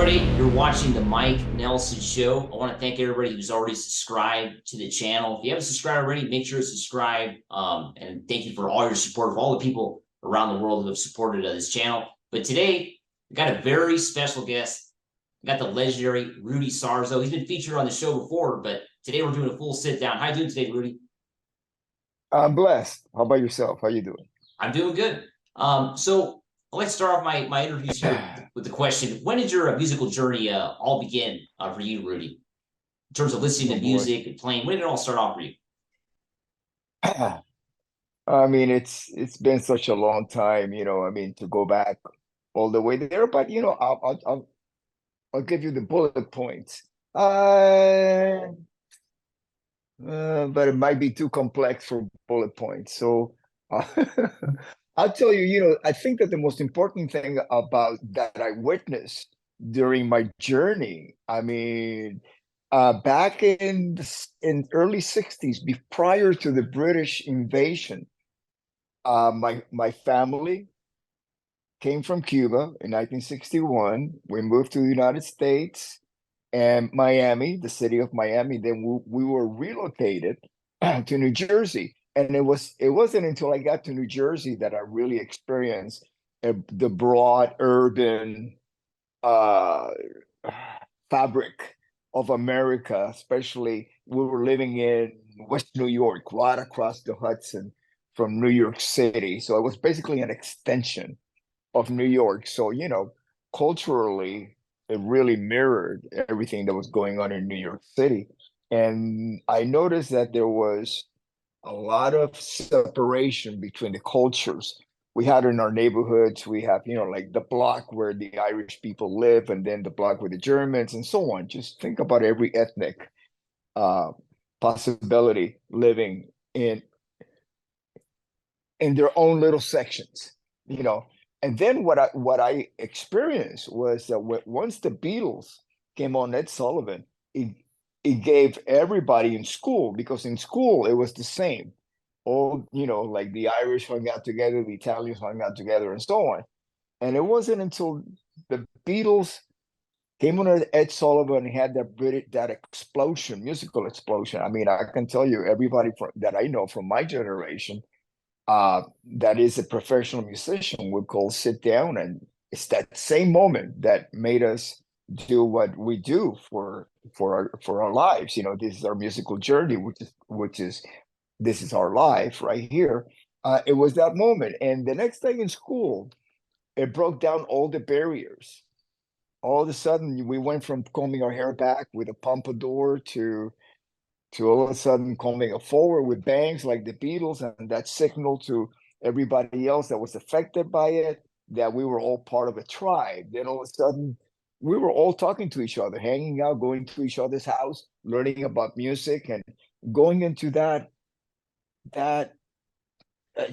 everybody. You're watching the Mike Nelson Show. I want to thank everybody who's already subscribed to the channel. If you haven't subscribed already, make sure to subscribe. And thank you for all your support, for all the people around the world who have supported this channel. But today, we got a very special guest. We got the legendary Rudy Sarzo. He's been featured on the show before, but today we're doing a full sit down. How you doing today, Rudy? I'm blessed. How about yourself? How you doing? I'm doing good. So let's start off my interviews here with the question: when did your musical journey all begin for you, Rudy? In terms of listening Oh to boy. music and playing, when did it all start off for you? I mean, it's been such a long time, I mean, to go back all the way there, but I'll give you the bullet points. But it might be too complex for bullet points. So uh, I'll tell you, I think that the most important thing about that I witnessed during my journey, I mean, back in early 60s, prior to the British invasion, my family came from Cuba in 1961. We moved to the United States and Miami, the city of Miami. Then we were relocated to New Jersey, and it wasn't until I got to New Jersey that I really experienced the broad urban uh, fabric of America. Especially, we were living in West New York, right across the Hudson from New York City. So it was basically an extension of New York. So, culturally, it really mirrored everything that was going on in New York City. And I noticed that there was a lot of separation between the cultures. We had in our neighborhoods, we have, like the block where the Irish people live, and then the block with the Germans, and so on. Just think about every ethnic uh, possibility living in their own little sections, you know. And then what I experienced was that once the Beatles came on Ed Sullivan, it gave everybody in school, because in school it was the same. All, like the Irish hung out together, the Italians hung out together, and so on. And it wasn't until the Beatles came on Ed Sullivan and had that explosion, musical explosion. I mean, I can tell you, everybody that I know from my generation that is a professional musician would call sit down, and it's that same moment that made us do what we do for our lives. This is our musical journey, which is this is our life right here. It was that moment, and the next day in school, it broke down all the barriers. All of a sudden, we went from combing our hair back with a pompadour to all of a sudden combing it forward with bangs like the Beatles, and that signal to everybody else that was affected by it that we were all part of a tribe. Then all of a sudden, we were all talking to each other, hanging out, going to each other's house, learning about music, and going into that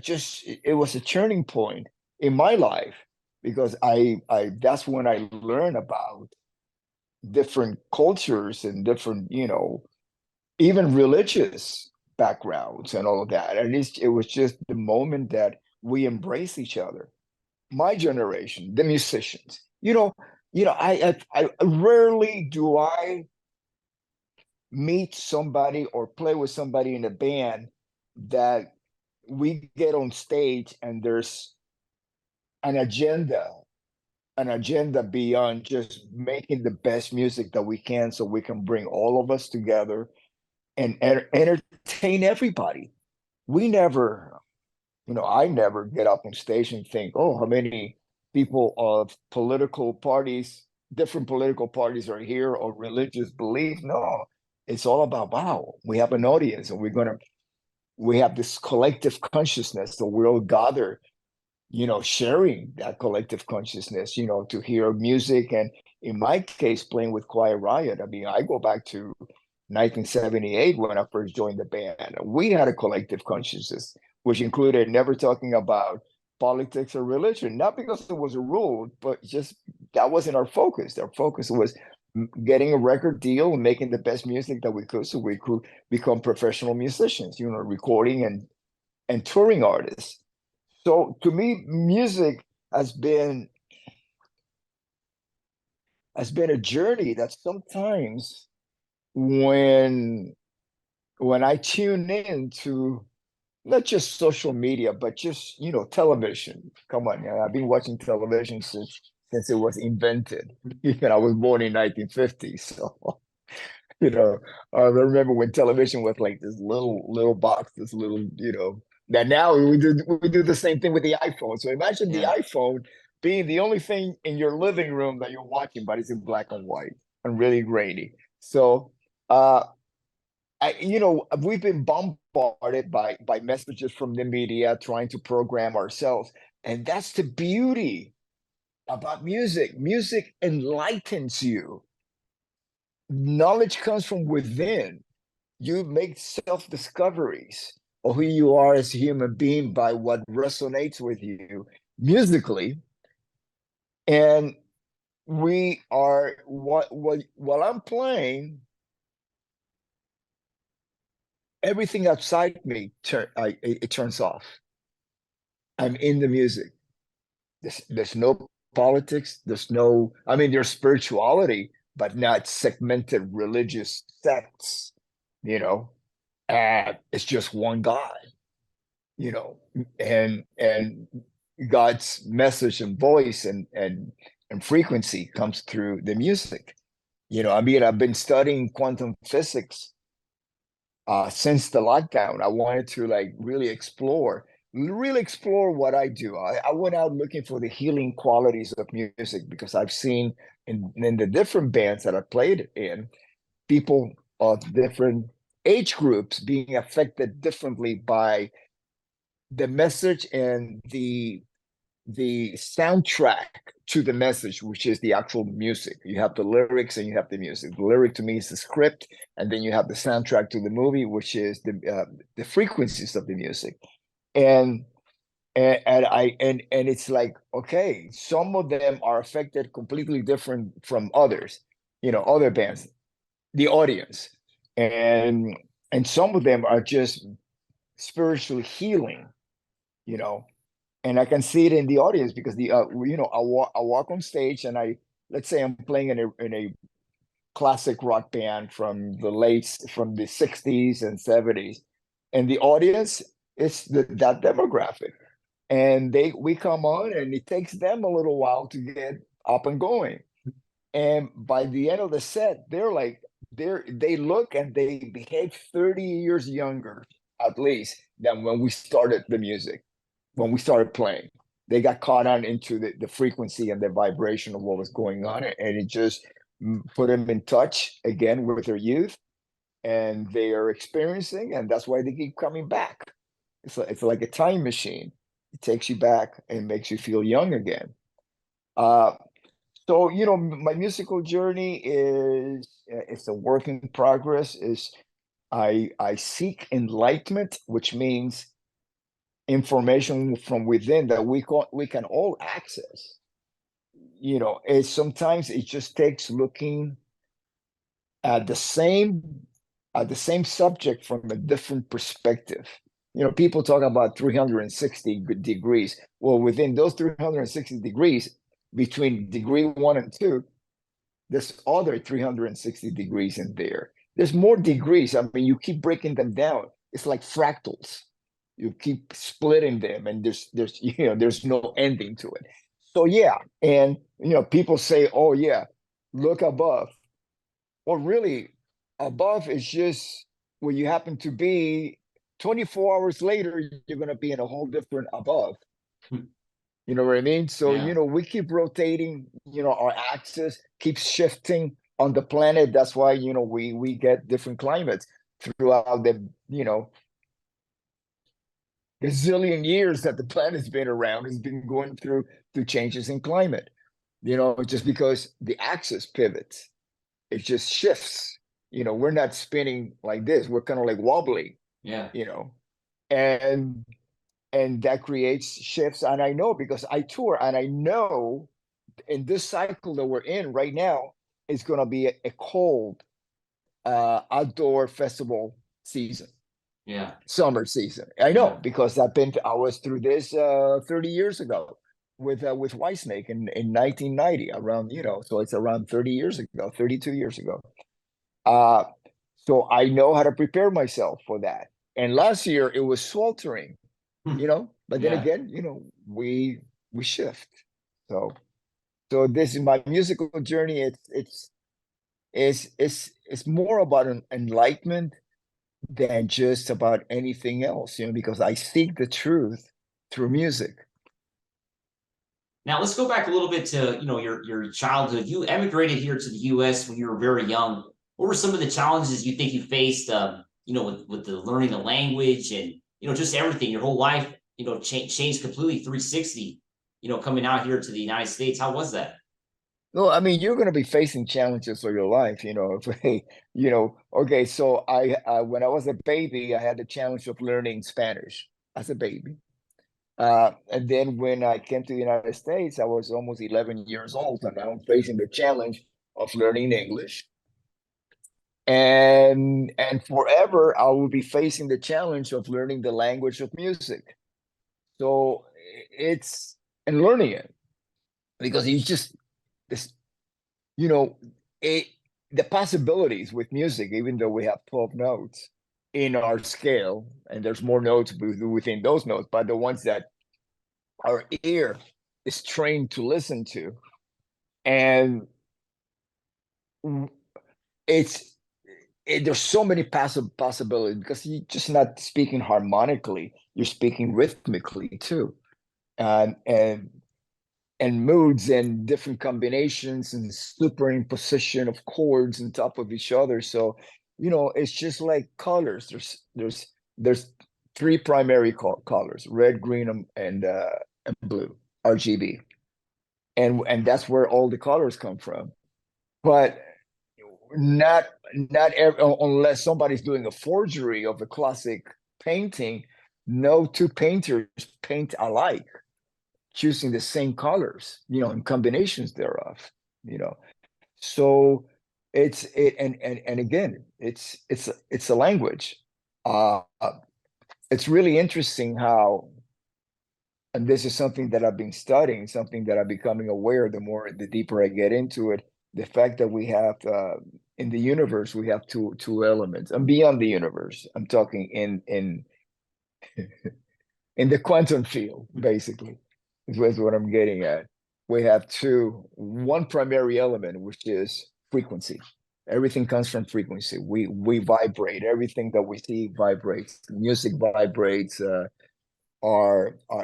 just it was a turning point in my life, because I that's when I learned about different cultures and different, even religious backgrounds and all of that. And it was just the moment that we embrace each other. My generation, the musicians, I rarely do I meet somebody or play with somebody in a band that we get on stage and there's an agenda, an agenda beyond just making the best music that we can, so we can bring all of us together and entertain everybody. We never, I never get up on stage and think, oh, how many people of political parties, different political parties are here, or religious belief. No, it's all about, wow, we have an audience, and we have this collective consciousness that we're all gathered, sharing that collective consciousness, to hear music. And in my case, playing with Quiet Riot, I mean, I go back to 1978 when I first joined the band. We had a collective consciousness, which included never talking about politics or religion, not because it was a rule, but just that wasn't our focus. Our focus was getting a record deal and making the best music that we could, so we could become professional musicians, recording and touring artists. So to me, music has been has been a journey that sometimes when I tune in to not just social media, but just, television. Come on, I've been watching television since it was invented. Even I was born in 1950, so you know, I remember when television was like this little box, this little, that now we do the same thing with the iPhone. So imagine the Yeah. iPhone being the only thing in your living room that you're watching, but it's in black and white and really grainy. So uh we've been bombarded by messages from the media trying to program ourselves. And that's the beauty about music. Music enlightens you. Knowledge comes from within. You make self-discoveries of who you are as a human being by what resonates with you musically. And we are what while I'm playing, everything outside me it turns off. I'm in the music. There's no politics. I mean, there's spirituality, but not segmented religious sects, you know. It's just one God, you know, and God's message and voice and frequency comes through the music. I mean, I've been studying quantum physics since the lockdown. I wanted to like really explore what I do. I went out looking for the healing qualities of music because I've seen in the different bands that I played in, people of different age groups being affected differently by the message and the soundtrack to the message, which is the actual music. You have the lyrics and you have the music. The lyric to me is the script, and then you have the soundtrack to the movie, which is the frequencies of the music. And and it's like, okay, some of them are affected completely different from others, other bands, the audience, and some of them are just spiritual healing, you know and I can see it in the audience because I walk on stage and let's say I'm playing in a classic rock band from the 60s and 70s, and the audience is that demographic, and we come on and it takes them a little while to get up and going, and by the end of the set they look and they behave 30 years younger at least than when we started the music, when we started playing. They got caught on into the frequency and the vibration of what was going on, and it just put them in touch again with their youth, and they are experiencing, and that's why they keep coming back. It's like a time machine. It takes you back and makes you feel young again. Uh, so my musical journey is it's a work in progress. Is I seek enlightenment, which means information from within that we can all access. Sometimes it just takes looking at the same subject from a different perspective. People talk about 360 degrees. Well, within those 360 degrees, between degree 1 and 2, there's other 360 degrees in there. There's more degrees. I mean, you keep breaking them down. It's like fractals. You keep splitting them, and there's no ending to it. So yeah, and people say, "Oh yeah, look above." Well, really, above is just where you happen to be. 24 hours later, you're going to be in a whole different above. You know what I mean? So, Yeah. we keep rotating, our axis keeps shifting on the planet. That's why, we get different climates throughout the gazillion years that the planet's been around, has been going through changes in climate. Just because the axis pivots, it just shifts. We're not spinning like this. We're kind of like wobbly, Yeah. you know, and that creates shifts. And I know because I tour, and I know in this cycle that we're in right now, it's going to be a cold outdoor festival season. Yeah. Summer season. I know Yeah. because I was through this 30 years ago. with Whitesnake in 1990, around, so it's around 30 years ago, 32 years ago. Uh, so I know how to prepare myself for that. And last year it was sweltering, but then Yeah. again, we shift. So so this is my musical journey. It's more about an enlightenment than just about anything else, because I seek the truth through music. Now let's go back a little bit to your childhood. You emigrated here to the U.S. when you were very young. What were some of the challenges you think you faced? With the learning the language and just everything. Your whole life, changed completely 360. Coming out here to the United States. How was that? No, I mean, you're going to be facing challenges for your life, okay, so when I was a baby, I had the challenge of learning Spanish as a baby. And then when I came to the United States, I was almost 11 years old, and now I'm facing the challenge of learning English. And forever, I will be facing the challenge of learning the language of music. So it's and learning it, because you just this, you know, it the possibilities with music, even though we have 12 notes in our scale, and there's more notes within those notes, but the ones that our ear is trained to listen to. And it's there's so many passive possibilities, because you're just not speaking harmonically, you're speaking rhythmically too. And moods and different combinations and superimposition of chords on top of each other. So, it's just like colors. There's three primary colors: red, green, and blue, RGB. And that's where all the colors come from. But not unless somebody's doing a forgery of a classic painting, no two painters paint alike, choosing the same colors, and combinations thereof, you know. So and again, it's a language. Uh, it's really interesting how, and this is something that I've been studying, something that I'm becoming aware the deeper I get into it, the fact that we have in the universe we have two elements, and beyond the universe. I'm talking in the quantum field, basically, is what I'm getting at. We have one primary element, which is frequency. Everything comes from frequency. We vibrate. Everything that we see vibrates. Music vibrates.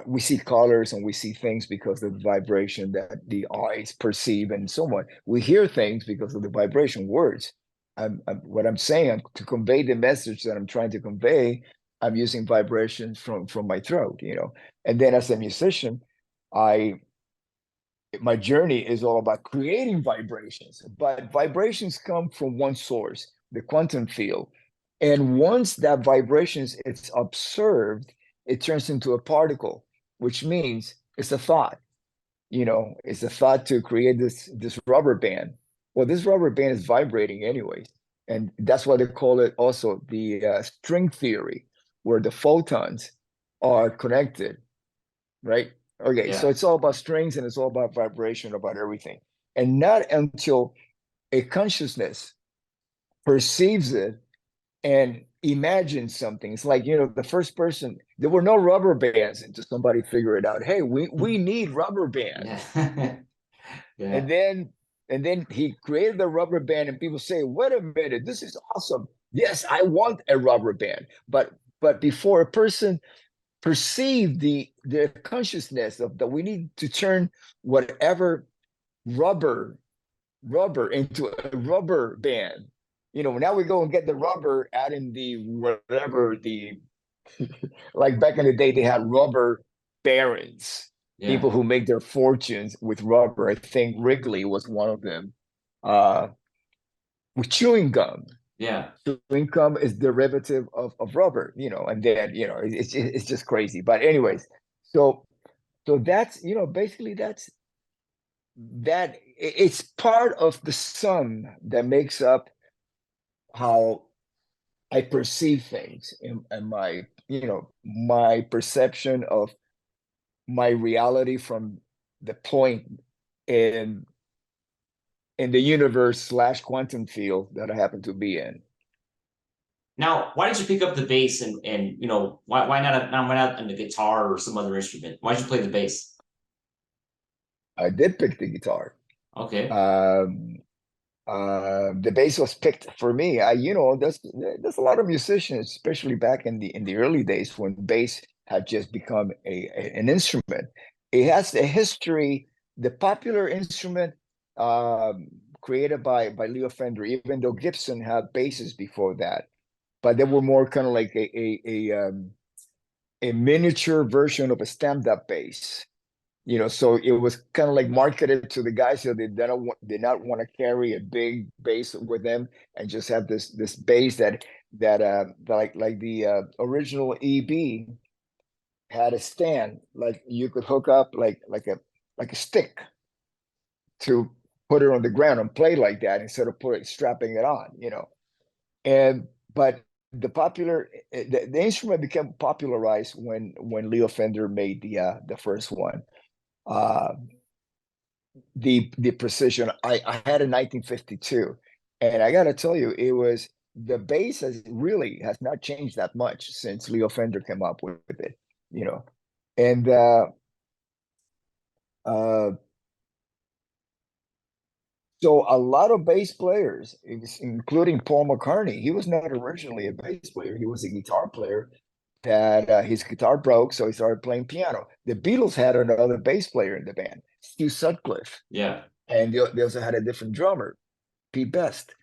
We see colors and we see things because of the vibration that the eyes perceive, and so on. We hear things because of the vibration. Words. What I'm saying, to convey the message that I'm trying to convey, I'm using vibrations from my throat, And then as a musician, my journey is all about creating vibrations, but vibrations come from one source, the quantum field. And once that vibrations it's observed, it turns into a particle, which means it's a thought. It's a thought to create this rubber band. Well, this rubber band is vibrating anyways. And that's why they call it also the string theory, where the photons are connected, right? Okay, so Yeah. it's all about strings and it's all about vibration, about everything. And not until a consciousness perceives it and imagines something. It's like, the first person, there were no rubber bands until somebody figured it out. Hey, we need rubber bands. Yeah. And Yeah. then he created the rubber band, and people say, wait a minute, this is awesome. Yes, I want a rubber band. But before a person perceive the consciousness of that, we need to turn whatever rubber into a rubber band. Now we go and get the rubber out in the whatever the like back in the day they had rubber barons, Yeah. people who make their fortunes with rubber. I think Wrigley was one of them. uh with chewing gum. Yeah. Chewing gum is derivative of rubber, and then it's just crazy. But anyways, so that's, basically it's part of the sum that makes up how I perceive things, and my perception of my reality from the point in the universe slash quantum field that I happen to be in. Now, why did you pick up the bass and you know why not on the guitar or some other instrument? Why did you play the bass? I did pick the guitar. Okay. Um, the bass was picked for me. There's a lot of musicians, especially back in the early days when bass had just become an instrument. It has a history. The popular instrument created by Leo Fender, even though Gibson had basses before that, but they were more kind of like a miniature version of a stand-up bass. So it was kind of like marketed to the guys so they did not want to carry a big bass with them and just have this bass that like the original EB had a stand, like you could hook up like a stick to put it on the ground and play like that instead of strapping it on. And but the instrument became popularized when Leo Fender made the first one. Uh, the precision. I had a 1952, and I gotta tell you, the bass has not changed that much since Leo Fender came up with it, you know. And uh, so a lot of bass players, including Paul McCartney, he was not originally a bass player. He was a guitar player that his guitar broke, so he started playing piano. The Beatles had another bass player in the band, Stu Sutcliffe, Yeah. and they also had a different drummer, Pete Best.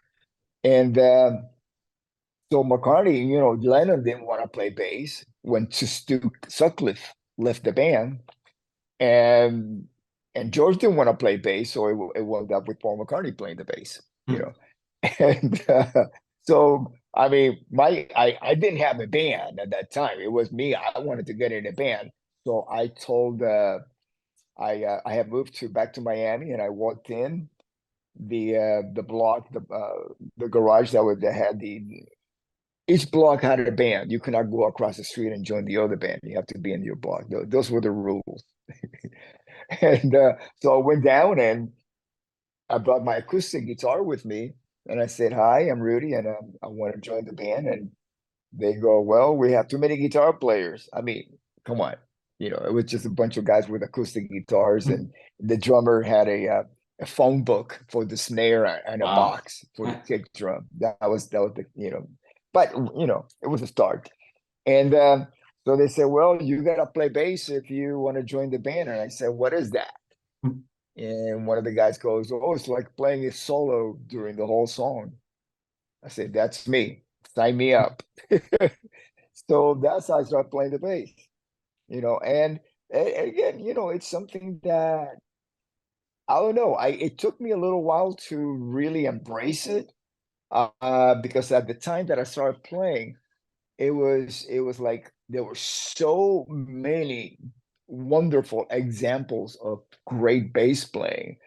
And so McCartney, Lennon didn't want to play bass when Stu Sutcliffe left the band, and George didn't want to play bass, so it wound up with Paul McCartney playing the bass. You know, and so I mean, I didn't have a band at that time. It was me. I wanted to get in a band, so I told I had moved back to Miami, and I walked in the block, the garage that had each block had a band. You could not go across the street and join the other band. You have to be in your block. Those were the rules. And so I went down and I brought my acoustic guitar with me, and I said, "Hi, I'm Rudy, and I want to join the band." And they go, "Well, we have too many guitar players." I mean, come on, it was just a bunch of guys with acoustic guitars, and the drummer had a phone book for the snare and a Wow. box for the kick drum. That was but it was a start. And so they said, "Well, you gotta play bass if you want to join the band." And I said, "What is that?" And one of the guys goes, "Oh, it's like playing a solo during the whole song." I said, "That's me. Sign me up." So that's how I started playing the bass, and again, it's something that I don't know. It took me a little while to really embrace it, because at the time that I started playing, it was like there were so many wonderful examples of great bass playing,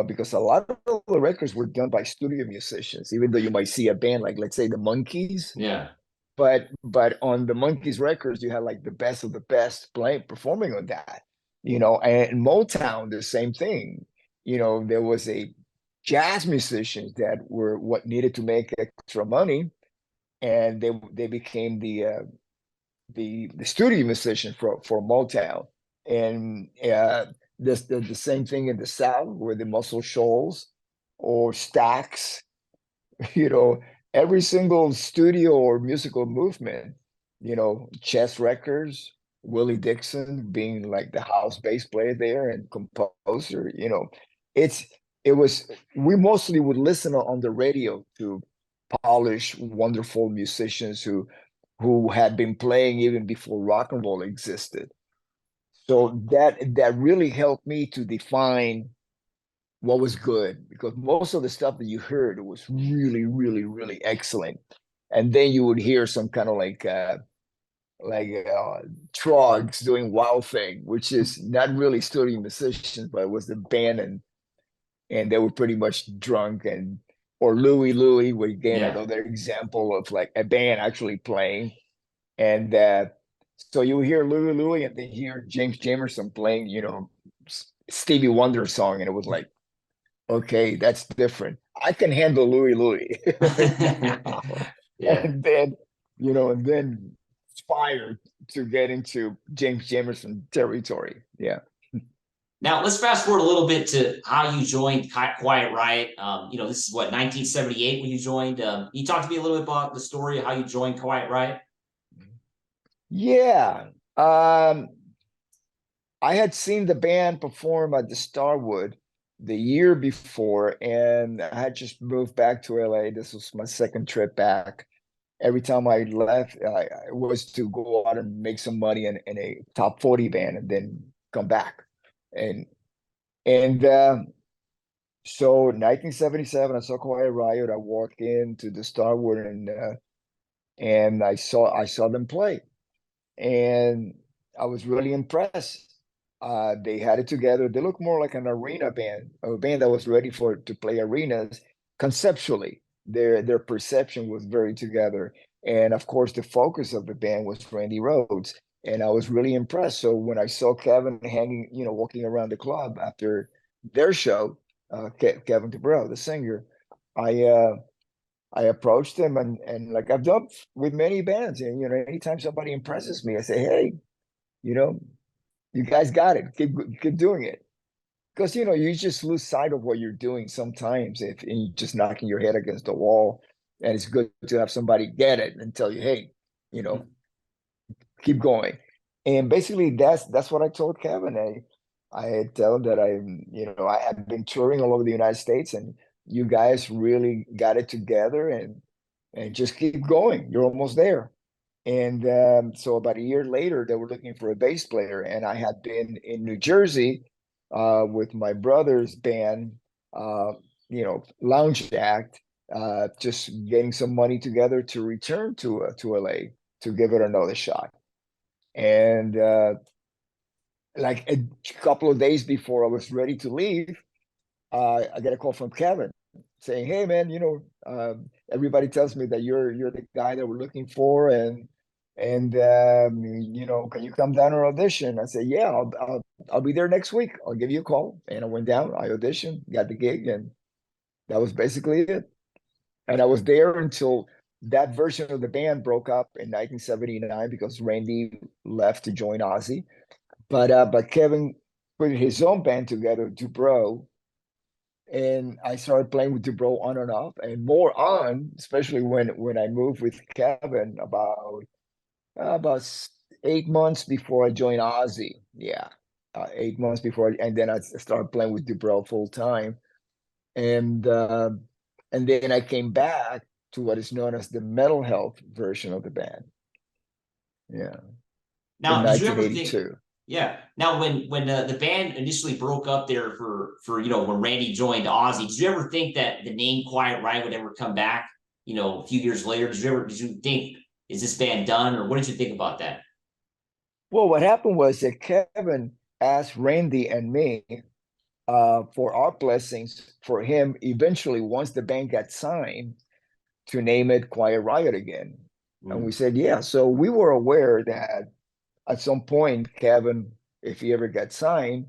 because a lot of the records were done by studio musicians, even though you might see a band like, let's say, the Monkees, Yeah. but on the Monkees records you had like the best of the best playing performing on that, and Motown the same thing. There was a jazz musicians that were what needed to make extra money, and they became the studio musician for Motown. And the same thing in the South, where the Muscle Shoals or Stax, you know, every single studio or musical movement, Chess Records, Willie Dixon being like the house bass player there and composer, it's it was we mostly would listen on the radio to polished, wonderful musicians who had been playing even before rock and roll existed. So that really helped me to define what was good, because most of the stuff that you heard was really, really, really excellent. And then you would hear some kind of like Trogs doing Wild Thing, which is not really studio musicians, but it was the band, and they were pretty much drunk. And or Louie Louie, where again Yeah. another example of like a band actually playing. And so you hear Louie Louie and then hear James Jamerson playing, Stevie Wonder song, and it was like, okay, that's different. I can handle Louie Louie now. Yeah. And then, and then inspired to get into James Jamerson territory. Yeah. Now let's fast forward a little bit to how you joined Quiet Riot. This is what 1978 when you joined. Can you talk to me a little bit about the story of how you joined Quiet Riot? Yeah. Um, I had seen the band perform at the Starwood the year before, and I had just moved back to LA. This was my second trip back. Every time I left, I was to go out and make some money in a top 40 band and then come back. And and so 1977, I saw Quiet Riot. I walked into the Starwood and I saw them play. And I was really impressed. They had it together. They looked more like an arena band, a band that was ready to play arenas conceptually. Their perception was very together, and of course, the focus of the band was Randy Rhoads, and I was really impressed. So when I saw Kevin hanging, walking around the club after their show, Kevin DeBro, the singer, I uh, I approached him and like I've done with many bands, and anytime somebody impresses me, I say, hey, you know, you guys got it. Keep doing it. Because you just lose sight of what you're doing sometimes if and you're just knocking your head against the wall. And it's good to have somebody get it and tell you, hey, you know, keep going. And basically that's what I told Kevin. I had told him that I had been touring all over the United States and you guys really got it together and just keep going. You're almost there. And so about a year later, they were looking for a bass player, and I had been in New Jersey with my brother's band, uh, Lounge Act, just getting some money together to return to LA to give it another shot. And like a couple of days before I was ready to leave, I get a call from Kevin saying, "Hey, man, everybody tells me that you're the guy that we're looking for, and can you come down or audition?" I said, "Yeah, I'll be there next week. I'll give you a call." And I went down, I auditioned, got the gig, and that was basically it. And I was there until that version of the band broke up in 1979 because Randy left to join Ozzy. But Kevin put his own band together, Dubrow, and I started playing with Dubrow on and off, and more on, especially when I moved with Kevin about 8 months before I joined Ozzy. Yeah, 8 months before, and then I started playing with Dubrow full time, and uh, and then I came back to what is known as the mental health version of the band. Yeah, in Now, did you ever think? 1982. Yeah. Now, when the band initially broke up there for when Randy joined Ozzy, did you ever think that the name Quiet Riot would ever come back? A few years later, did you think is this band done, or what did you think about that? Well, what happened was that Kevin asked Randy and me for our blessings for him eventually, once the band got signed, to name it Quiet Riot again. And we Mm. said, yeah. So we were aware that at some point, Kevin, if he ever got signed,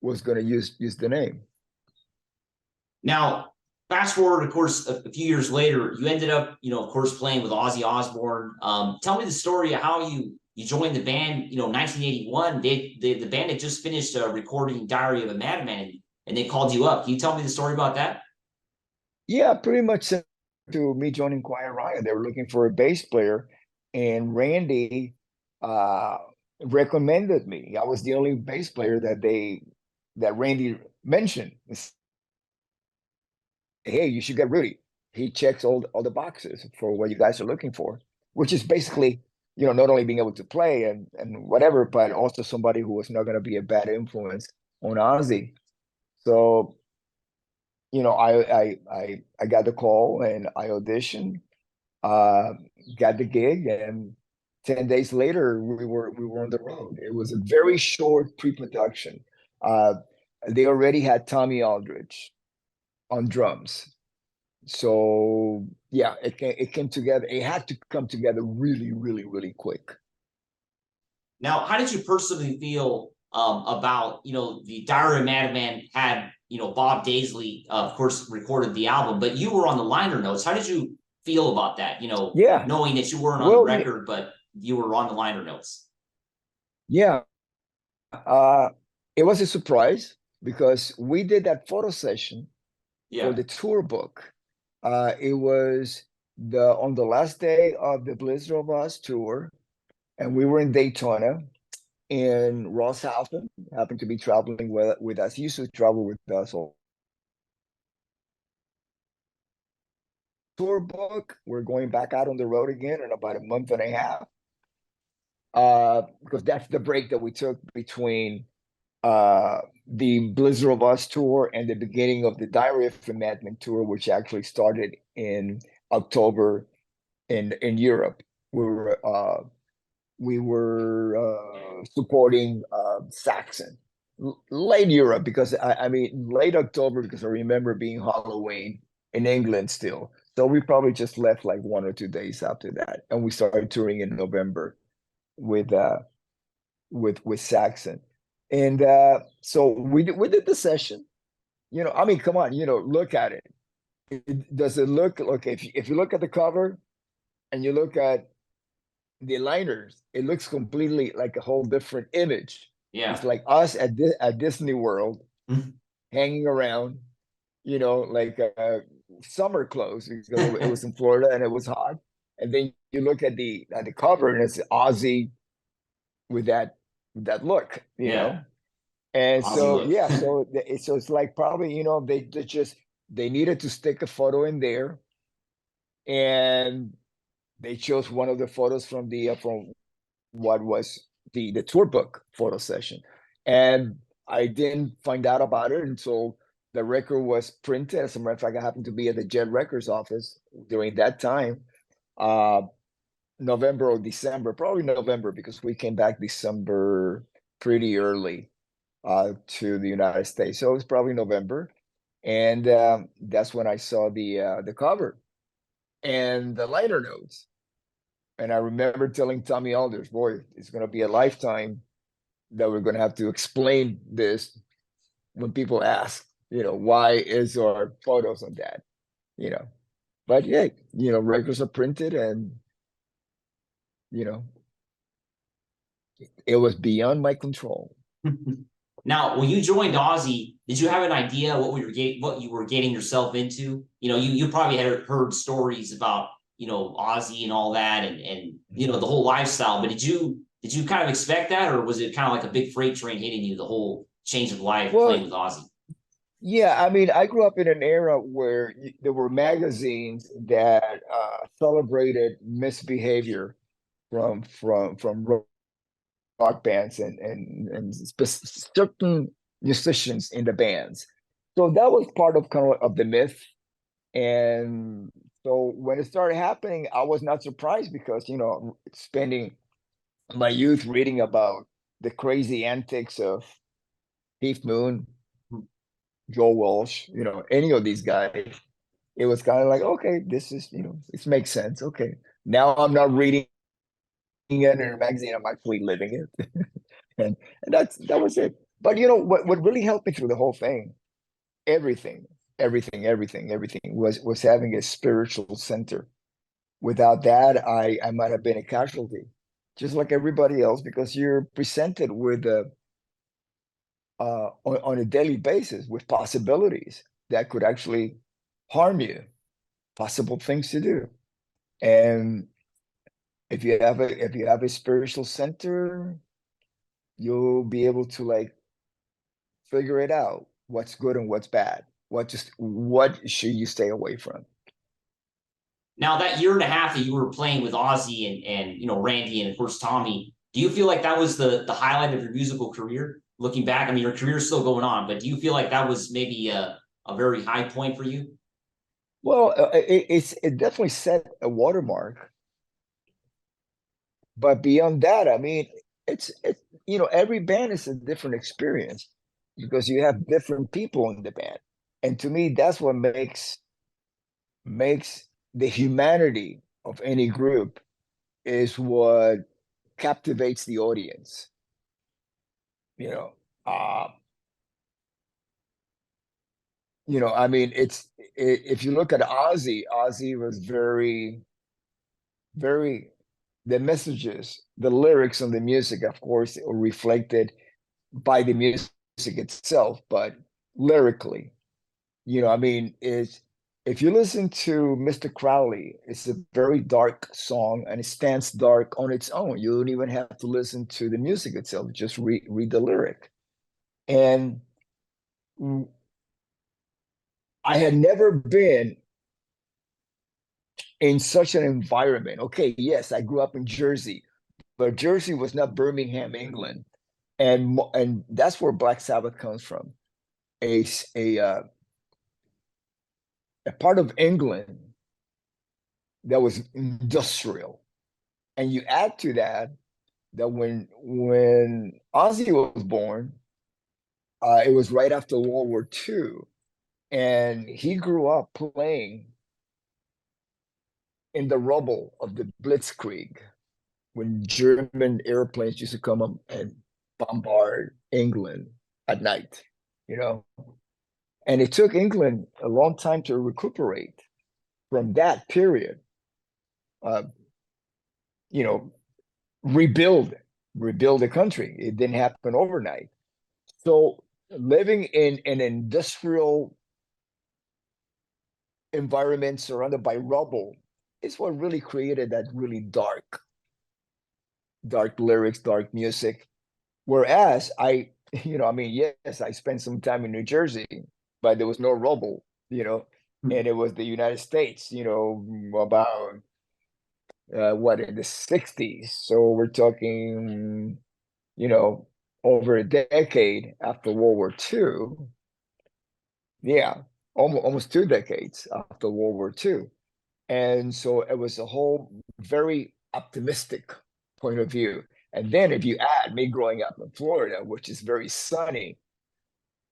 was going to use the name. Now, fast forward, of course, a few years later, you ended up, of course, playing with Ozzy Osbourne. Tell me the story of how you joined the band. 1981. The band had just finished recording Diary of a Madman, and they called you up. Can you tell me the story about that? Yeah, pretty much to me joining Quiet Riot. They were looking for a bass player, and Randy uh, recommended me. I was the only bass player that Randy mentioned. Hey, you should get Rudy. He checks all the boxes for what you guys are looking for, which is basically, not only being able to play and whatever, but also somebody who was not going to be a bad influence on Ozzy. So, I got the call and I auditioned, uh, got the gig, and 10 days later we were on the road. It was a very short pre-production. Uh, they already had Tommy Aldridge on drums. So yeah, it came together. It had to come together really, really, really quick. Now, how did you personally feel about, the Diary of a Madman had, Bob Daisley, of course, recorded the album, but you were on the liner notes. How did you feel about that? Yeah. Knowing that you weren't on the Well, record, but you were on the liner notes. yeah. It was a surprise because we did that photo session for Yeah. the tour book. It was on the last day of the Blizzard of Oz tour, and we were in Daytona, and Ross Halfon happened to be traveling with us. He used to travel with us all. Tour book. We're going back out on the road again in about a month and a half. Because that's the break that we took between the Blizzard of Oz tour and the beginning of the Diary of a Madman tour, which actually started in October in Europe. We were supporting Saxon. Late Europe, because I mean late October, because I remember being Halloween in England still. So we probably just left like 1 or 2 days after that, and we started touring in November with Saxon. And so we did the session. I mean, come on, look at it. Does it look okay? If you look at the cover and you look at the liners, it looks completely like a whole different image. It's Yeah. like us at Disney World Mhm. hanging around, like summer clothes, because it was in Florida and it was hot. And then you look at the cover and it's Ozzy with that look, Yeah. And Aussie so look. yeah, so it's like probably they needed to stick a photo in there, and they chose one of the photos from what was the tour book photo session. And I didn't find out about it until the record was printed. As a matter of fact, I happened to be at the Jet Records office during that time, uh, November or December, probably November, because we came back December pretty early to the United States. So it was probably November. And that's when I saw the cover and the liner notes. And I remember telling Tommy Alders, boy, it's going to be a lifetime that we're going to have to explain this when people ask, why is our photos on that? You know, but yeah, records are printed, and, you know, it was beyond my control. Now, when you joined Aussie, did you have an idea what you were getting yourself into? You probably had heard stories about, Aussie and all that, and the whole lifestyle. But did you kind of expect that, or was it kind of like a big freight train hitting you, the whole change of life Well, playing with Aussie? yeah, I mean, I grew up in an era where there were magazines that celebrated misbehavior from rock bands and certain musicians in the bands. So that was part of kind of the myth. And so when it started happening, I was not surprised because, spending my youth reading about the crazy antics of Keith Moon, Joe Walsh, any of these guys, it was kind of like, okay, this is, this makes sense. Okay. Now I'm not reading it in a magazine, I'm actually living it. and that was it. But what really helped me through the whole thing, everything, everything was having a spiritual center. Without that, I might have been a casualty, just like everybody else, because you're presented with on a daily basis with possibilities that could actually harm you, possible things to do. And if you have a spiritual center, you'll be able to like figure it out, what's good and what's bad, what should you stay away from. Now, that year and a half that you were playing with Aussie and Randy and of course Tommy, do you feel like that was the highlight of your musical career? Looking back, I mean, your career is still going on, but do you feel like that was maybe a very high point for you? Well, it definitely set a watermark, but beyond that, I mean, it's every band is a different experience because you have different people in the band, and to me, that's what makes the humanity of any group is what captivates the audience. you know, uh, I mean, if you look at Ozzy, Ozzy was very, the messages, the lyrics and the music, of course, are reflected by the music itself, but lyrically, I mean, it's if you listen to Mr. Crowley, it's a very dark song and it stands dark on its own. You don't even have to listen to the music itself, just read the lyric. And I had never been in such an environment. Okay, yes, I grew up in Jersey, but Jersey was not Birmingham, England, and that's where Black Sabbath comes from. A a uh, a part of England that was industrial, and you add to that when Ozzy was born, it was right after World War II, and he grew up playing in the rubble of the Blitzkrieg when German airplanes used to come up and bombard England at night, you know. And it took England a long time to recuperate from that period. Uh, you know, rebuild, rebuild the country. It didn't happen overnight. So living in an industrial environment surrounded by rubble is what really created that really dark lyrics, dark music. Whereas I mean, yes, I spent some time in New Jersey, but there was no rubble, and it was the United States, about what in the 60s. So we're talking, you know, over a decade after World War II. Yeah, almost 2 decades after World War II. And so it was a whole very optimistic point of view. And then if you add me growing up in Florida, which is very sunny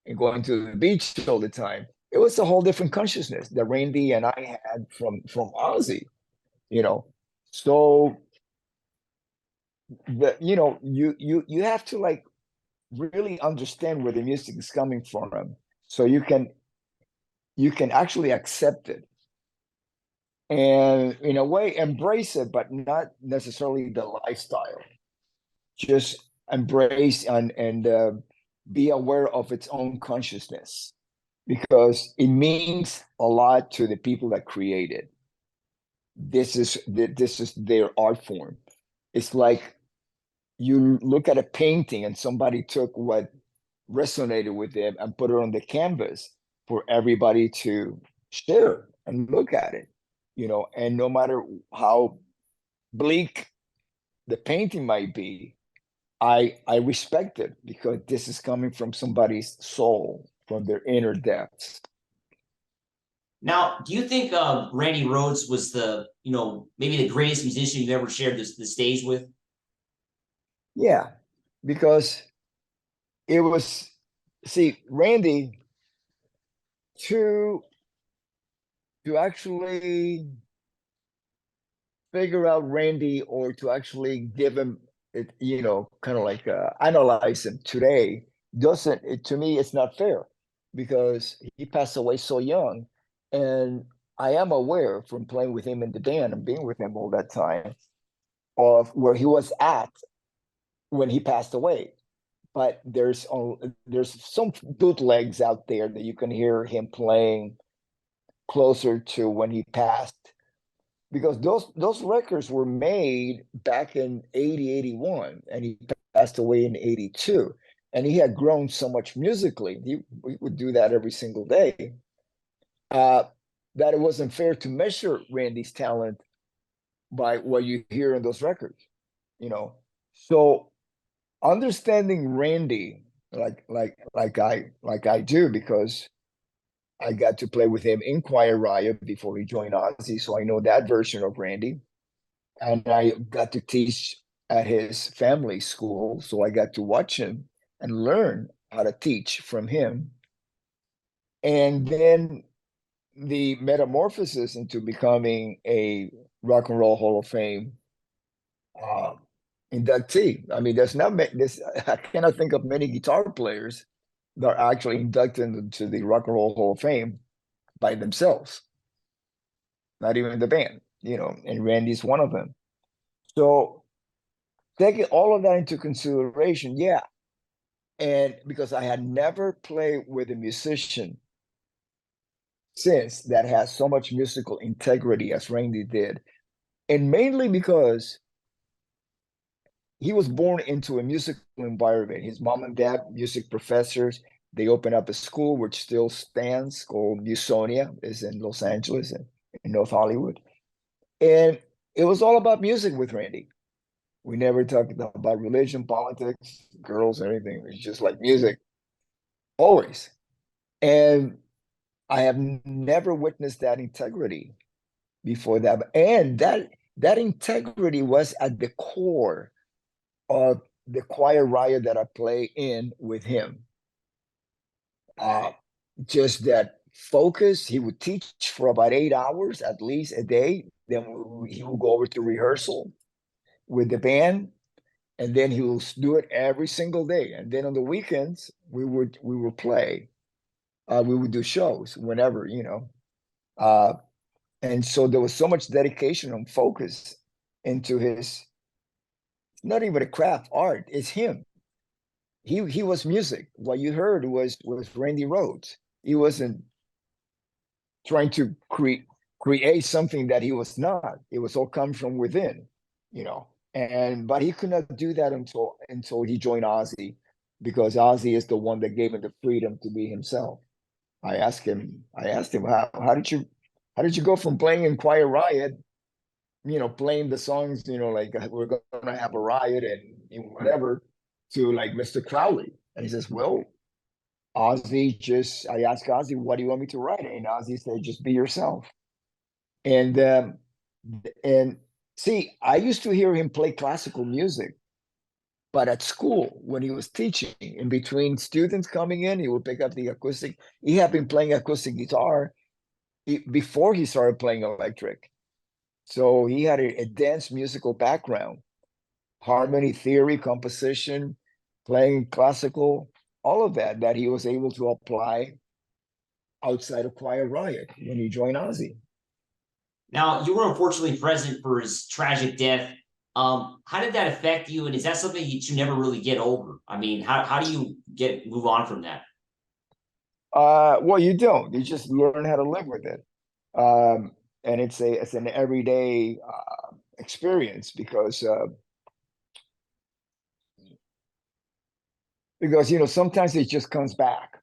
and going to the beach all the time, it was a whole different consciousness that Randy and I had from Ozzy, you know. So you have to like really understand where the music is coming from so you can actually accept it and in a way embrace it, but not necessarily the lifestyle. Just embrace and be aware of its own consciousness because it means a lot to the people that create it. This is their art form. It's like you look at a painting and somebody took what resonated with them and put it on the canvas for everybody to share and look at it, and no matter how bleak the painting might be, I respect it because this is coming from somebody's soul, from their inner depths. Now, do you think Randy Rhoads was maybe the greatest musician you've ever shared the stage with? Yeah, because it was, see, Randy, to actually figure out Randy or to actually give him it, kind of like analyze him today doesn't it, to me it's not fair because he passed away so young, and I am aware from playing with him in the band and being with him all that time of where he was at when he passed away. But there's some bootlegs out there that you can hear him playing closer to when he passed because those records were made back in 80 81 and he passed away in 82, and he had grown so much musically we would do that every single day, uh, that it wasn't fair to measure Randy's talent by what you hear in those records, so understanding Randy like I do because I got to play with him in Choir Riot before he joined Ozzy, so I know that version of Randy. And I got to teach at his family school, so I got to watch him and learn how to teach from him. And then the metamorphosis into becoming a Rock and Roll Hall of Fame uh, inductee. I mean, there's not this. I cannot think of many guitar players that are actually inducted into the Rock and Roll Hall of Fame by themselves. Not even the band, and Randy's one of them. So taking all of that into consideration, yeah. And because I had never played with a musician since that has so much musical integrity as Randy did, and mainly because he was born into a musical environment. His mom and dad, music professors, they opened up a school which still stands called Musonia, is in Los Angeles and in North Hollywood. And it was all about music with Randy. We never talked about religion, politics, girls, anything. It was just like music, always. And I have never witnessed that integrity before that. And that integrity was at the core of the choir riot that I play in with him. Uh, just that focus. He would teach for about 8 hours at least a day. Then he would go over to rehearsal with the band, and then he will do it every single day. And then on the weekends, we would play. We would do shows whenever. Uh, and so there was so much dedication and focus into his, not even a craft art, it's him. He was music. What you heard was Randy Rhoads. He wasn't trying to create something that he was not. It was all come from within, you know. And but he could not do that until he joined Ozzy, because Ozzy is the one that gave him the freedom to be himself. I asked him how did you go from playing in Quiet Riot, playing the songs, like we're gonna have a riot and whatever, to like Mr. Crowley. And he says, well, I asked Ozzy, what do you want me to write? And Ozzy said, just be yourself. And and see, I used to hear him play classical music, but at school when he was teaching, in between students coming in, he would pick up the acoustic. He had been playing acoustic guitar before he started playing electric. So he had a dense musical background, harmony theory, composition, playing classical, all of that he was able to apply outside of Quiet Riot when he joined Ozzy. Now, you were unfortunately present for his tragic death. How did that affect you? And is that something that you never really get over? I mean, how do you move on from that? Well, you don't. You just learn how to live with it. And it's an everyday experience because sometimes it just comes back,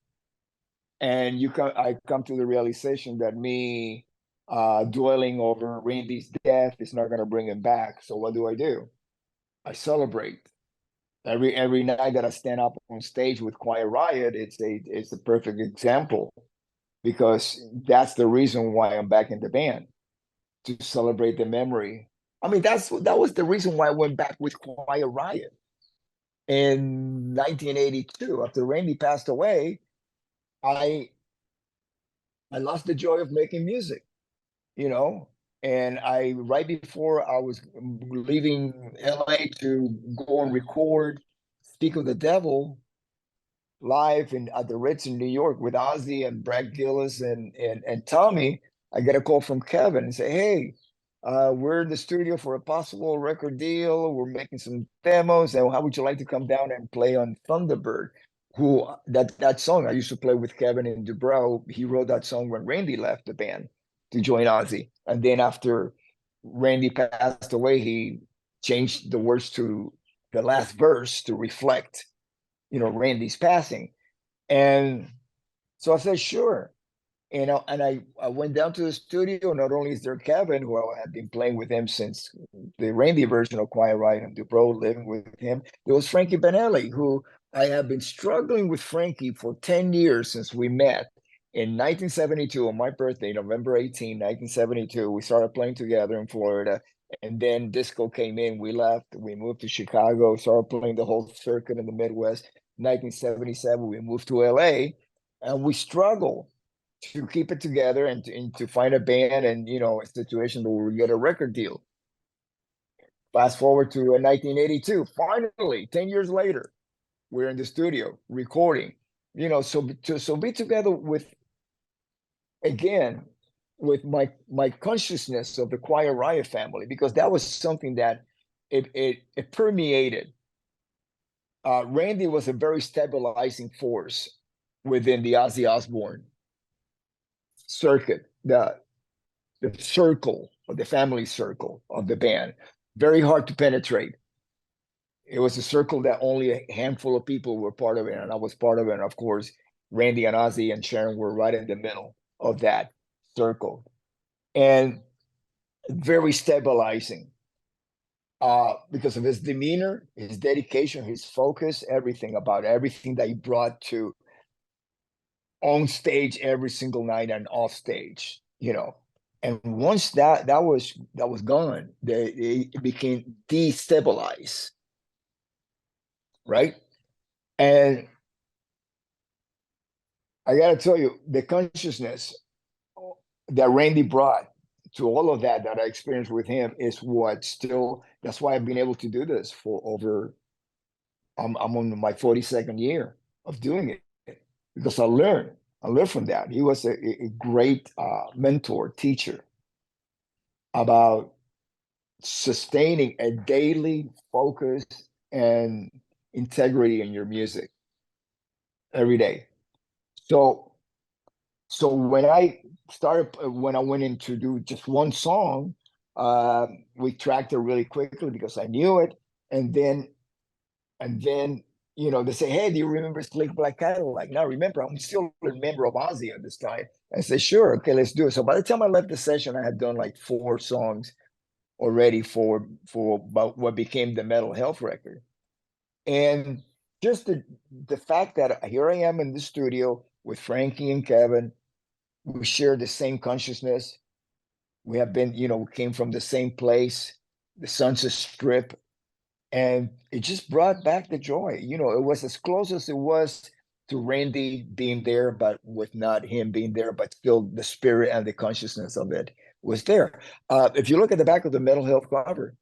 and I come to the realization that me dwelling over Randy's death is not going to bring him back. So what do? I celebrate. Every night that I stand up on stage with Quiet Riot, it's a perfect example, because that's the reason why I'm back in the band, to celebrate the memory. I mean, that was the reason why I went back with Quiet Riot in 1982. After Randy passed away, I I lost the joy of making music, you know. And I right before I was leaving LA to go and record Speak of the Devil live at the Ritz in New York with Ozzy and Brad Gillis and Tommy, I get a call from Kevin and say, "Hey, we're in the studio for a possible record deal. We're making some demos, and how would you like to come down and play on Thunderbird?" Who that song I used to play with Kevin and Dubrow. He wrote that song when Randy left the band to join Ozzy, and then after Randy passed away, he changed the words to the last verse to reflect Randy's passing. And so I said, sure. And I went down to the studio. Not only is there Kevin, who I had been playing with him since the Randy version of Quiet Riot and Dubrow, living with him. There was Frankie Benelli, who I have been struggling with Frankie for 10 years since we met in 1972 on my birthday, November 18, 1972. We started playing together in Florida. And then disco came in. We left. We moved to Chicago, started playing the whole circuit in the Midwest. 1977, we moved to LA, and we struggled to keep it together and to find a band and a situation where we get a record deal. Fast forward to 1982. Finally, 10 years later, we're in the studio recording. So be together with, again, with my consciousness of the Quiet Riot family, because that was something that it permeated. Randy was a very stabilizing force within the Ozzy Osbourne circuit, the circle, or the family circle of the band. Very hard to penetrate. It was a circle that only a handful of people were part of it, and I was part of it. And of course, Randy and Ozzy and Sharon were right in the middle of that circle, and very stabilizing because of his demeanor, his dedication, his focus, everything that he brought to on stage every single night and off stage. And once that was gone, it became destabilized, right? And I got to tell you, the consciousness that Randy brought to all of that I experienced with him is what still, that's why I've been able to do this for over, I'm on my 42nd year of doing it, because I learned from that. He was a great mentor, teacher about sustaining a daily focus and integrity in your music every day. So when I went in to do just one song, we tracked it really quickly because I knew it. And then they say, "Hey, do you remember Slick Black Cadillac?" Now remember, I'm still a member of Ozzy at this time. I say, "Sure, okay, let's do it." So by the time I left the session, I had done like 4 songs already for about what became the Metal Health record. And just the fact that here I am in the studio with Frankie and Kevin, we share the same consciousness. We have been, we came from the same place, the Sunset Strip, and it just brought back the joy. It was as close as it was to Randy being there, but with not him being there, but still the spirit and the consciousness of it was there. If you look at the back of the Mental Health cover,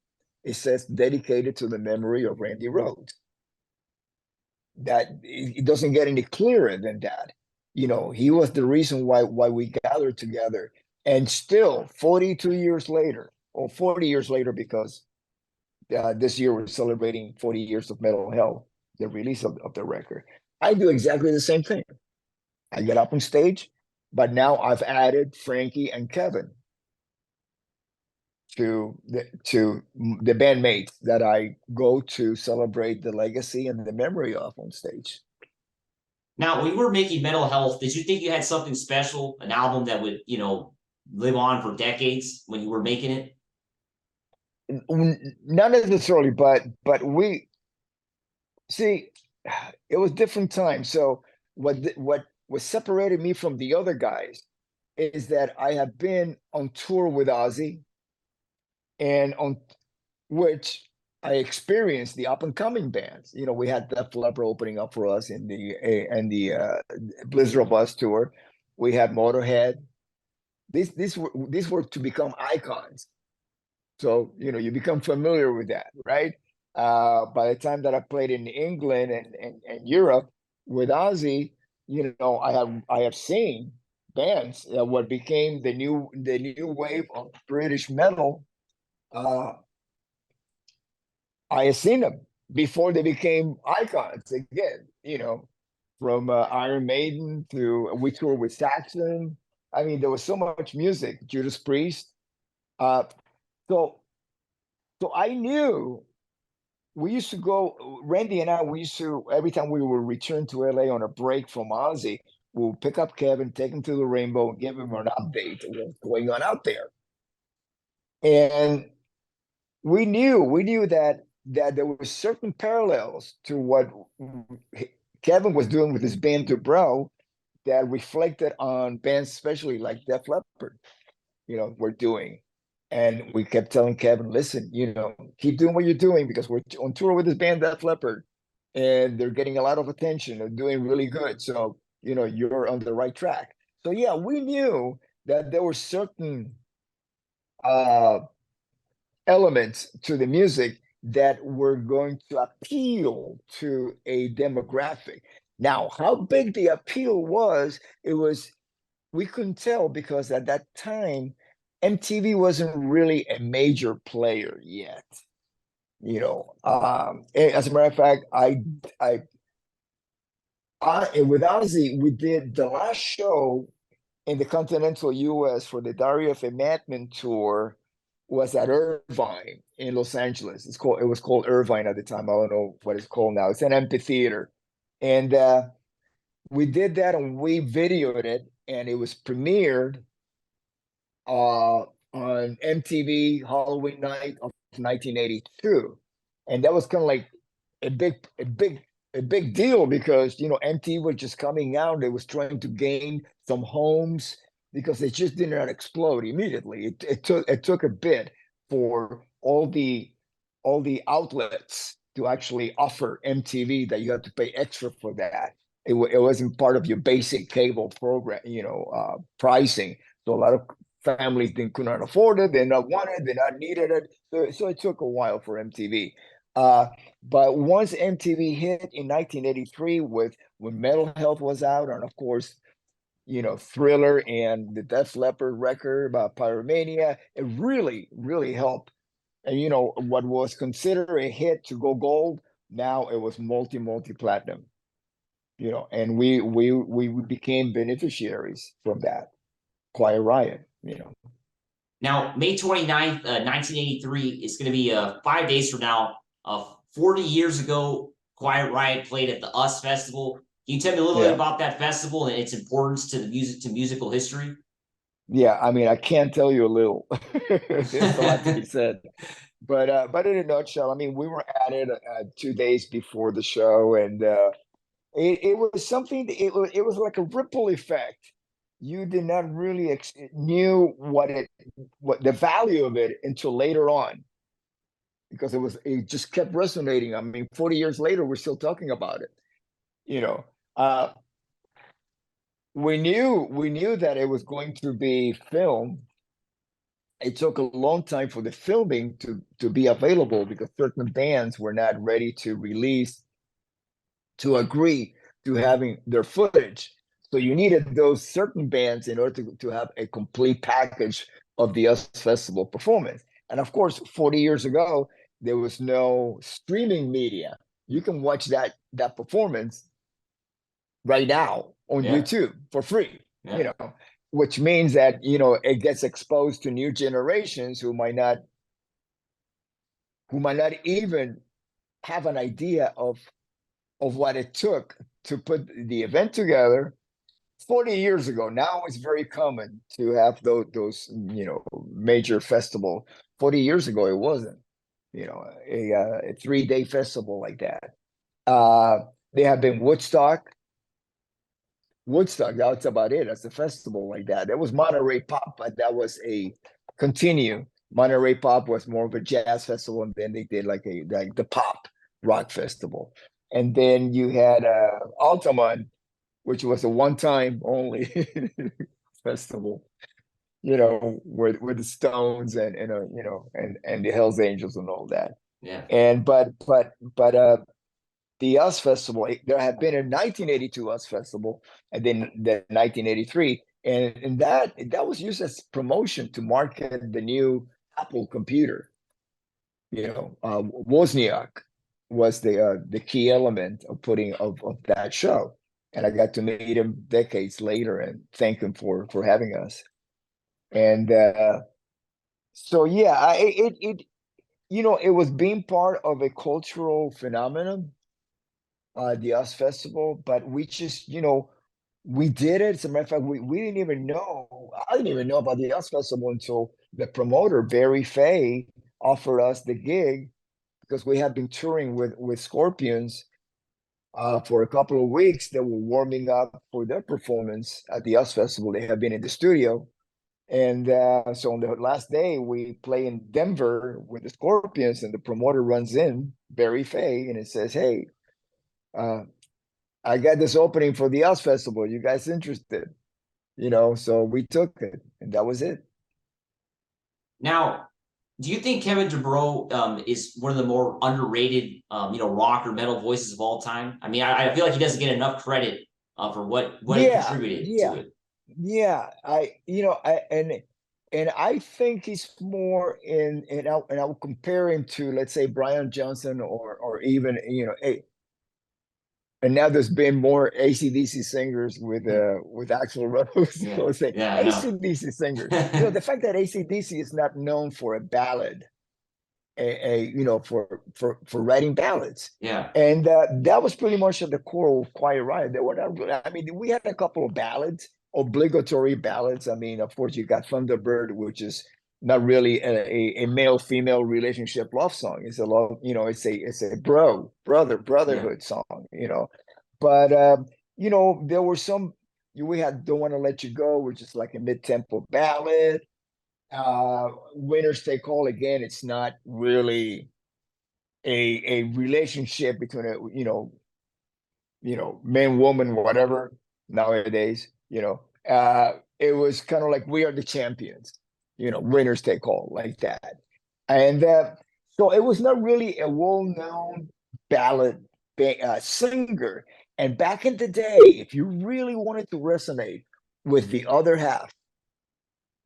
it says dedicated to the memory of Randy Rhoads. That it doesn't get any clearer than that. He was the reason why we gathered together. And still 42 years later, or 40 years later, because this year we're celebrating 40 years of Metal Health, the release of the record. I do exactly the same thing. I get up on stage, but now I've added Frankie and Kevin to the bandmates that I go to celebrate the legacy and the memory of on stage. Now, when you were making Mental Health, did you think you had something special, an album that would, live on for decades when you were making it? Not necessarily, but we see it was different times. So what separated me from the other guys is that I have been on tour with Ozzy, and on which I experienced the up and coming bands. We had Def Leppard opening up for us in the Blizzard of Us tour. We had Motorhead. These were to become icons. So you become familiar with that, right? By the time that I played in England and Europe with Ozzy, I have seen bands what became the new wave of British metal. I have seen them before they became icons again. From Iron Maiden to we toured with Saxon. I mean, there was so much music. Judas Priest. Uh, so so I knew we used to go. Randy and I. We used to every time we would return to LA on a break from Ozzy, we'll pick up Kevin, take him to the Rainbow, and give him an update of what's going on out there. And we knew that there were certain parallels to what Kevin was doing with his band Dubrow that reflected on bands, especially like Def Leppard, were doing. And we kept telling Kevin, listen, keep doing what you're doing because we're on tour with this band Def Leppard, and they're getting a lot of attention. They're doing really good. So, you're on the right track. So yeah, we knew that there were certain uh elements to the music that were going to appeal to a demographic. Now, how big the appeal was, we couldn't tell because at that time, MTV wasn't really a major player yet. As a matter of fact, with Ozzy, we did the last show in the continental US for the Diary of a Madman tour was at Irvine in Los Angeles. It was called Irvine at the time. I don't know what it's called now. It's an amphitheater. And we did that and we videoed it, and it was premiered on MTV Halloween night of 1982. And that was kind of like a big deal because MTV was just coming out. They was trying to gain some homes because it just did not explode immediately. It took a bit for all the outlets to actually offer MTV that you had to pay extra for that. It wasn't part of your basic cable program, pricing. So a lot of families could not afford it. They not wanted it. They not needed it. So it took a while for MTV. But once MTV hit in 1983 when Mental Health was out, and of course, Thriller and the Def Leppard record about Pyromania, it really, really helped. And what was considered a hit to go gold, now it was multi platinum. And we became beneficiaries from that. Quiet Riot. Now, May 29th, 1983 is going to be 5 days from now. 40 years ago, Quiet Riot played at the US Festival. Can you tell me a little bit about that festival and its importance to musical history? Yeah, I mean, I can't tell you a little. There's a lot to be said. But in a nutshell, I mean, we were at it 2 days before the show, and it was something. It was like a ripple effect. You did not really knew what the value of it until later on, because it just kept resonating. I mean, 40 years later, we're still talking about it. You know, uh, we knew that it was going to be filmed. It took a long time for the filming to be available because certain bands were not ready to agree to having their footage. So you needed those certain bands in order to have a complete package of the US Festival performance. And of course, 40 years ago, there was no streaming media. You can watch that performance right now on YouTube for free, which means that, it gets exposed to new generations who might not even have an idea of what it took to put the event together 40 years ago. Now it's very common to have those major festival. 40 years ago, it wasn't, a 3-day festival like that. There have been Woodstock, that's about it. That's a festival like that. There was Monterey Pop, but that was a continue. Monterey Pop was more of a jazz festival, and then they did like the pop rock festival. And then you had Altamont, which was a one-time only festival, with the Stones and the Hells Angels and all that. Yeah. And but the US Festival, there had been a 1982 US Festival, and then the 1983, and that was used as promotion to market the new Apple computer. Wozniak was the key element of that show, and I got to meet him decades later and thank him for having us. And so yeah, it was being part of a cultural phenomenon, the US Festival, but we just, we did it. As a matter of fact, we didn't even know. I didn't even know about the US Festival until the promoter, Barry Fay, offered us the gig because we had been touring with Scorpions for a couple of weeks. They were warming up for their performance at the US Festival. They had been in the studio. And so on the last day, we play in Denver with the Scorpions, and the promoter runs in, Barry Fay, and it says, "Hey, I got this opening for the US Festival. You guys interested?" So we took it, and that was it. Now, Do you think Kevin DeBro is one of the more underrated, rock or metal voices of all time? I mean, I feel like he doesn't get enough credit for what he Yeah, contributed to yeah, it. yeah. And I think he's more and I'll compare him to, let's say, Brian Johnson or even, and now there's been more AC/DC singers with Axl Rose. Yeah, So say yeah, I know. AC/DC singers. The fact that AC/DC is not known for a ballad, for writing ballads. Yeah, And that was pretty much at the core of Quiet Riot. They were not, I mean, we had a couple of ballads, obligatory ballads. I mean, of course, you got Thunderbird, which is not really a male-female relationship love song. It's a love, it's a yeah. brotherhood song. But there were some. We had "Don't Want to Let You Go," which is like a mid-tempo ballad. Winners Take All, again, it's not really a relationship between man, woman, whatever nowadays. It was kind of like We Are the Champions, Winners Take All, like that. And so it was not really a well-known ballad singer. And back in the day, if you really wanted to resonate with the other half,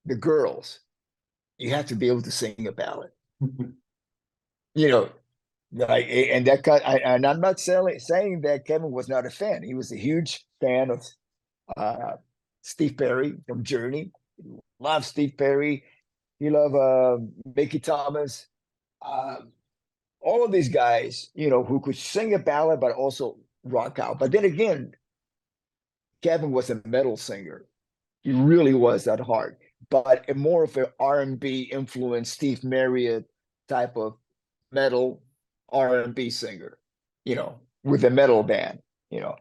the girls, you had to be able to sing a ballad. You know, Right, and and I'm not saying that Kevin was not a fan. He was a huge fan of uh, Steve Perry from Journey. Loved Steve Perry. He loved Mickey Thomas. Uh, all of these guys, who could sing a ballad but also rock out. But then again, Kevin was a metal singer. He really was at heart, but more of an R&B influence, Steve Marriott type of metal R&B singer, with a metal band, you know.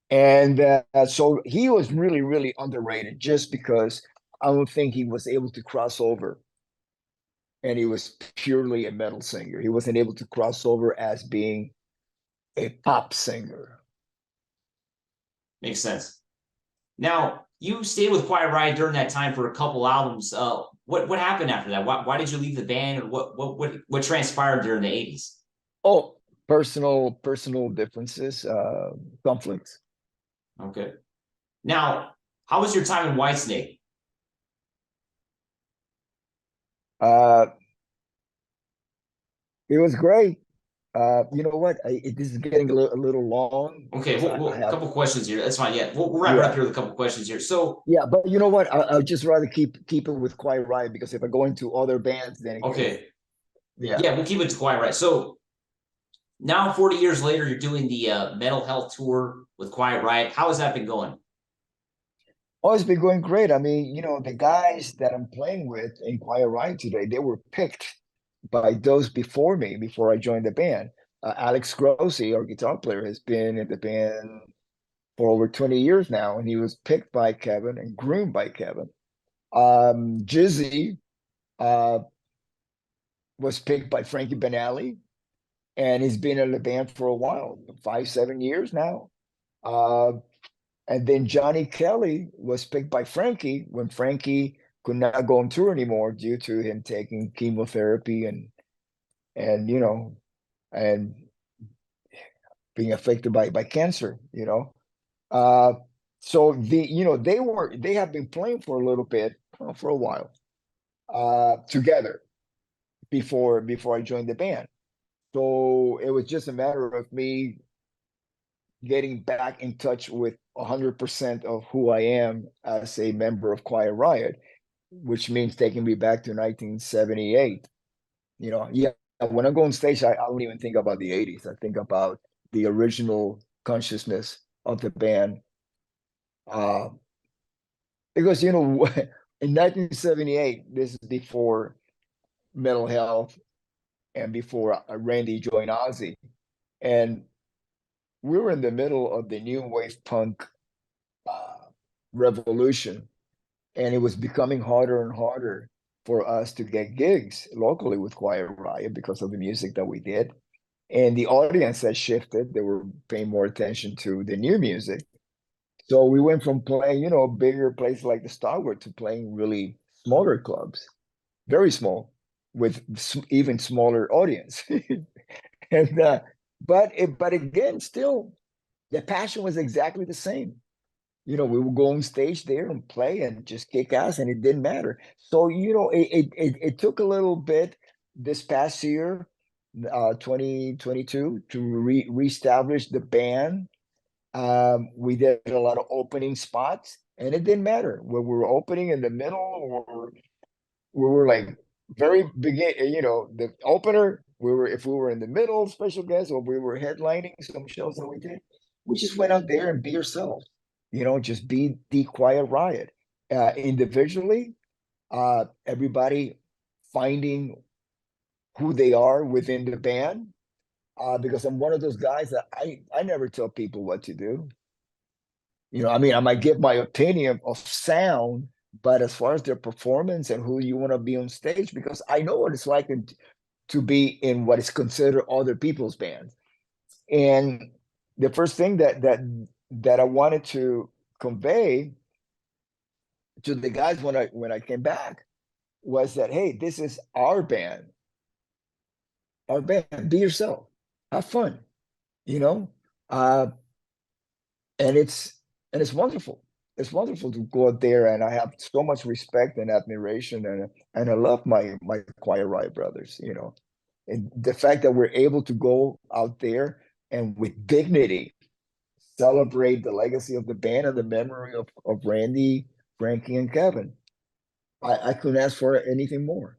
And so he was really, really underrated just because I don't think he was able to cross over, and he was purely a metal singer. He wasn't able to cross over as being a pop singer. Makes sense. Now, you stayed with Quiet Riot during that time for a couple albums. What happened after that? Why did you leave the band, or what transpired during the 80s? Oh, personal differences, conflicts. Okay. Now, how was your time in Whitesnake? Uh, it was great. You know what? This is getting a little long Okay, because I a have, couple questions here. That's fine. Yeah, we'll wrap it up yeah, here with a couple questions here. So, yeah. But you know what? I'd just rather keep it with Quiet Riot, because if I go into other bands, then it gets, okay, yeah. yeah, we'll keep it to Quiet Riot. So now, 40 years later, you're doing the mental health tour with Quiet Riot. How has that been going? Oh, it's been going great. I mean, the guys that I'm playing with in Quiet Riot today, they were picked by those before me, before I joined the band. Alex Grossi, our guitar player, has been in the band for over 20 years now, and he was picked by Kevin and groomed by Kevin. Jizzy uh, was picked by Frankie Benali, and he's been in the band for a while, 5, 7 years now. Uh, and then Johnny Kelly was picked by Frankie when Frankie could not go on tour anymore due to him taking chemotherapy and being affected by cancer. Uh, so they have been playing for a little bit, for a while, together before I joined the band. So it was just a matter of me getting back in touch with 100% of who I am as a member of Quiet Riot, which means taking me back to 1978. Yeah, when I go on stage, I don't even think about the 80s. I think about the original consciousness of the band. Uh, because, in 1978, this is before Mental Health and before Randy joined Ozzy. And we were in the middle of the new wave punk uh, revolution, and it was becoming harder and harder for us to get gigs locally with Quiet Riot because of the music that we did. And the audience had shifted. They were paying more attention to the new music. So we went from playing, bigger places like the Starwood to playing really smaller clubs, very small. with even smaller audience. And but again, still the passion was exactly the same. We would go on stage there and play and just kick ass, and it didn't matter. So it took a little bit this past year, 2022, to reestablish the band. We did a lot of opening spots, and it didn't matter whether we were opening in the middle or we were like very begin. The opener. If we were in the middle, special guest, or we were headlining some shows that we did. We just went out there and be yourself. Just be the quiet riot. Individually, everybody finding who they are within the band. Because I'm one of those guys that I never tell people what to do. I mean, I might give my opinion of sound, but as far as their performance and who you want to be on stage, because I know what it's like to be in what is considered other people's bands. And the first thing that I wanted to convey to the guys when I came back was that, hey, this is our band. Our band. Be yourself. Have fun. Uh, and it's wonderful. It's wonderful to go out there, and I have so much respect and admiration, and I love my Quiet Riot brothers. And the fact that we're able to go out there and with dignity celebrate the legacy of the band and the memory of Randy, Frankie, and Kevin. I couldn't ask for anything more.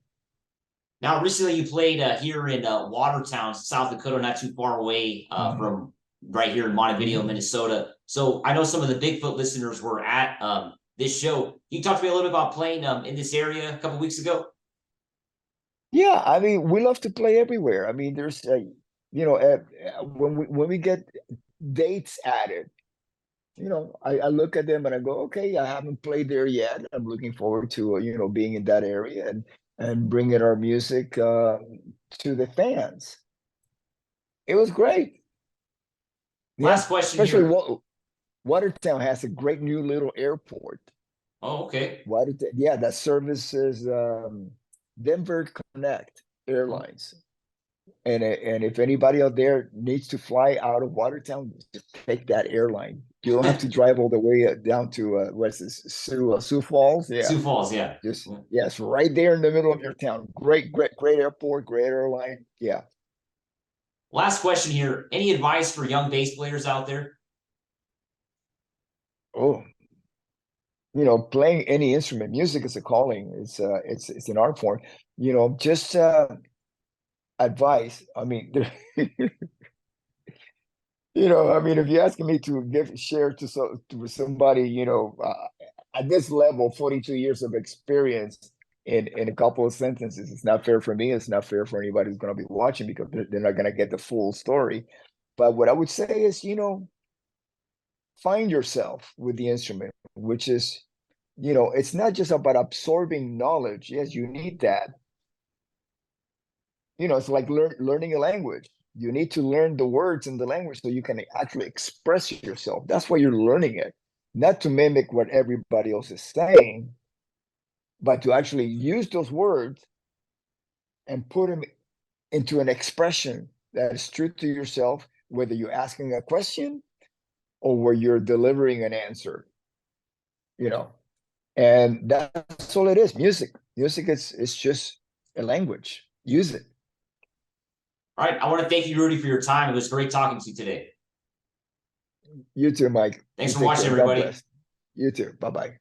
Now, recently you played here in Watertown, South Dakota, not too far away from right here in Montevideo, Minnesota. So I know some of the Bigfoot listeners were at this show. You talked to me a little bit about playing in this area a couple weeks ago. Yeah, I mean, we love to play everywhere. I mean, there's when we get dates added, I look at them and I go, okay, I haven't played there yet. I'm looking forward to being in that area and bringing our music to the fans. It was great. Last question especially here. Watertown has a great new little airport. Oh, okay. Watertown, yeah, that services Denver Connect Airlines. And if anybody out there needs to fly out of Watertown, just take that airline. You don't have to drive all the way down to what's this, Sioux Falls. Yeah, Sioux Falls, yeah. just yes, right there in the middle of your town. Great airport, great airline. Yeah. Last question here. Any advice for young bass players out there? Oh, playing any instrument, music is a calling. It's an art form. Just advice. I mean, I mean, if you're asking me to share to somebody, at this level, 42 years of experience in a couple of sentences, it's not fair for me. It's not fair for anybody who's going to be watching, because they're not going to get the full story. But what I would say is, find yourself with the instrument, which is, it's not just about absorbing knowledge. Yes, you need that. It's like learning a language. You need to learn the words in the language so you can actually express yourself. That's why you're learning it, not to mimic what everybody else is saying, but to actually use those words and put them into an expression that is true to yourself, whether you're asking a question or where you're delivering an answer. And that's all it is. Music is just a language. Use it. All right. I want to thank you, Rudy, for your time. It was great talking to you today. You too, Mike. Thanks for watching, everybody. You too. Bye-bye.